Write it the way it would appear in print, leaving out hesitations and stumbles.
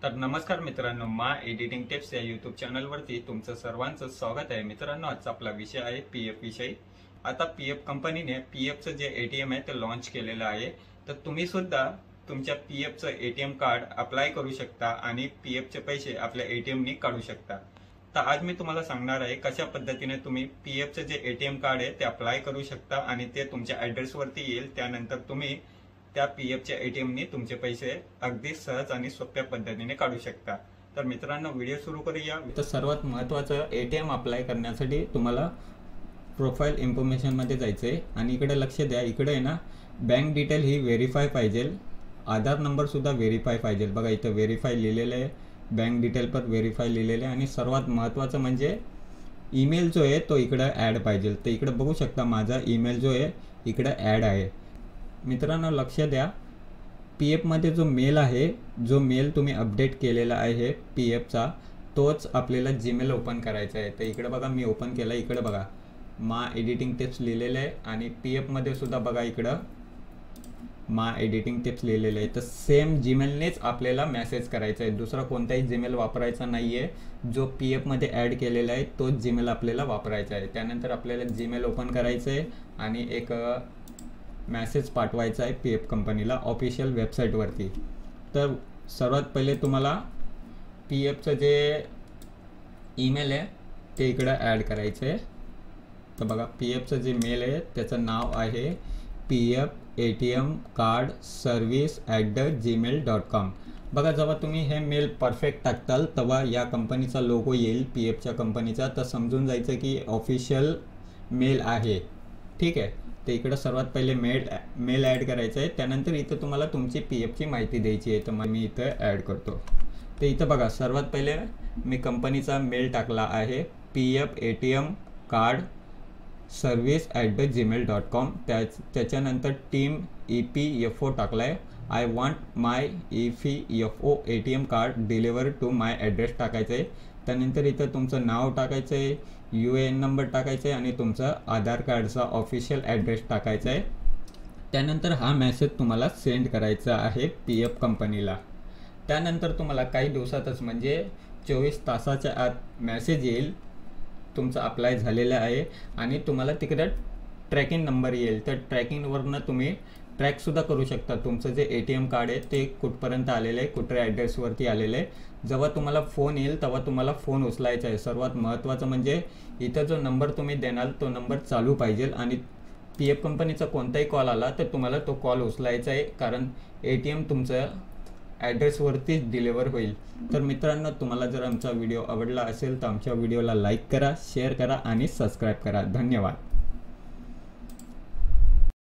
तर नमस्कार मित्रांनो, मा एडिटिंग टिप्स या यूट्यूब चॅनलवरती तुमचं सर्वांचं स्वागत आहे। मित्रांनो, आजचा आपला विषय आहे पीएफ विषयी। आता पीएफ कंपनीने पीएफचं जे एटीएम आहे ते लॉन्च केलेलं आहे। तर तुम्ही सुद्धा तुमच्या पीएफचं एटीएम कार्ड अप्लाय करू शकता आणि पीएफचे पैसे आपल्या एटीएमनी काढू शकता। तर आज मी तुम्हाला सांगणार आहे कशा पद्धतीने तुम्ही पीएफचं जे एटीएम कार्ड आहे ते अप्लाय करू शकता आणि ते तुमच्या ॲड्रेसवरती येईल। त्यानंतर तुम्ही त्या पीएफच्या एटीएमनी तुमचे पैसे अगदी सहज आणि सोप्या पद्धतीने काढू शकता। तर मित्रांनो, व्हिडिओ सुरू करूया। तर सर्वात महत्त्वाचं, एटीएम अप्लाय करण्यासाठी तुम्हाला प्रोफाईल इन्फॉर्मेशन मध्ये जायचंय आणि इकडे लक्ष द्या। इकडे आहे ना, बँक डिटेल ही व्हेरीफाय पाहिजे, आधार नंबर सुद्धा व्हेरीफाय पाहिजे। बघा इथं व्हेरीफाय लिहिलेलं आहे, बँक डिटेल पर व्हेरीफाय लिहिलेलं आहे आणि सर्वात महत्त्वाचं म्हणजे ईमेल जो आहे तो इकडे ॲड पाहिजे। तर इकडे बघू शकता माझा ईमेल जो आहे इकडे ॲड आहे। मित्रांनो लक्ष द्या, पीएफ मध्ये जो मेल आहे, जो मेल तुम्ही अपडेट केलेला आहे पीएफचा, तोच आपल्याला जीमेल ओपन करायचा आहे। तर इकडे बघा मी ओपन केला, इकडे बघा मा एडिटिंग टिप्स लिहिलेले आहे आणि पीएफ मध्ये सुद्धा बघा इकडं मा एडिटिंग टिप्स लिहिलेले आहे। तर सेम जीमेलनेच आपल्याला मेसेज करायचा आहे, दुसरा कोणताही जीमेल वापरायचा नाहीये। जो पीएफ मध्ये ॲड केलेला आहे तोच जीमेल आपल्याला वापरायचा आहे। त्यानंतर आपल्याला जीमेल ओपन करायचं आहे आणि एक मेसेज पाठवायचा आहे पीएफ कंपनीला ऑफिशियल वेबसाईटवरती। तर सर्वात पहिले तुम्हाला पीएफचं जे ईमेल आहे ते इकडे ॲड करायचं आहे। तर बघा पीएफचं जे मेल आहे त्याचं नाव आहे pfatmcardservice@gmail.com। बघा जेव्हा तुम्ही हे मेल परफेक्ट टाकताल तेव्हा या कंपनीचा लोगो येईल, पीएफच्या कंपनीचा। तर समजून जायचं की ऑफिशियल मेल आहे, ठीक आहे। तर इकडे सर्वात पहिले मेल ॲड करायचं आहे। त्यानंतर इथं तुम्हाला तुमची पीएफची माहिती द्यायची आहे। तर मी इथं ॲड करतो। तर इथं बघा सर्वात पहिले मी कंपनीचा मेल टाकला आहे pfatmcardservice@gmail.com। त्याच्यानंतर टीम EPFO टाकला आहे, I want my EPFO ATM card deliver to my address टाकायचं आहे। त्यानंतर इथं तुमचं नाव टाकायचं आहे, UAN नंबर टाकायचा आहे आणि तुमचा आधार कार्डचा ऑफिशियल ॲड्रेस टाकायचा आहे। त्यानंतर हा मेसेज तुम्हाला सेंड करायचा आहे पीएफ कंपनीला। त्यानंतर तुम्हाला काही दिवसातच म्हणजे 24 तासाच्या आत मेसेज येईल तुमचं अप्लाय झालेलं आहे आणि तुम्हाला तिकडे ट्रॅकिंग नंबर येईल। तर ट्रॅकिंगवरनं तुम्ही ट्रॅकसुद्धा करू शकता तुमचं जे एटीएम कार्ड आहे ते कुठपर्यंत आलेलं आहे, कुठल्या ॲड्रेसवरती आलेलं आहे। जेव्हा तुम्हाला फोन येईल तेव्हा तुम्हाला फोन उचलायचा आहे। सर्वात महत्त्वाचं म्हणजे इथं जो नंबर तुम्ही देणार तो नंबर चालू पाहिजे आणि पीएफ कंपनीचा कोणताही कॉल आला तर तुम्हाला तो कॉल उचलायचा आहे, कारण एटीएम तुमचं ॲड्रेसवरतीच डिलिव्हर होईल। तर मित्रांनो, तुम्हाला जर आमचा व्हिडिओ आवडला असेल तर आमच्या व्हिडिओला लाईक करा, शेअर करा आणि सबस्क्राईब करा। धन्यवाद।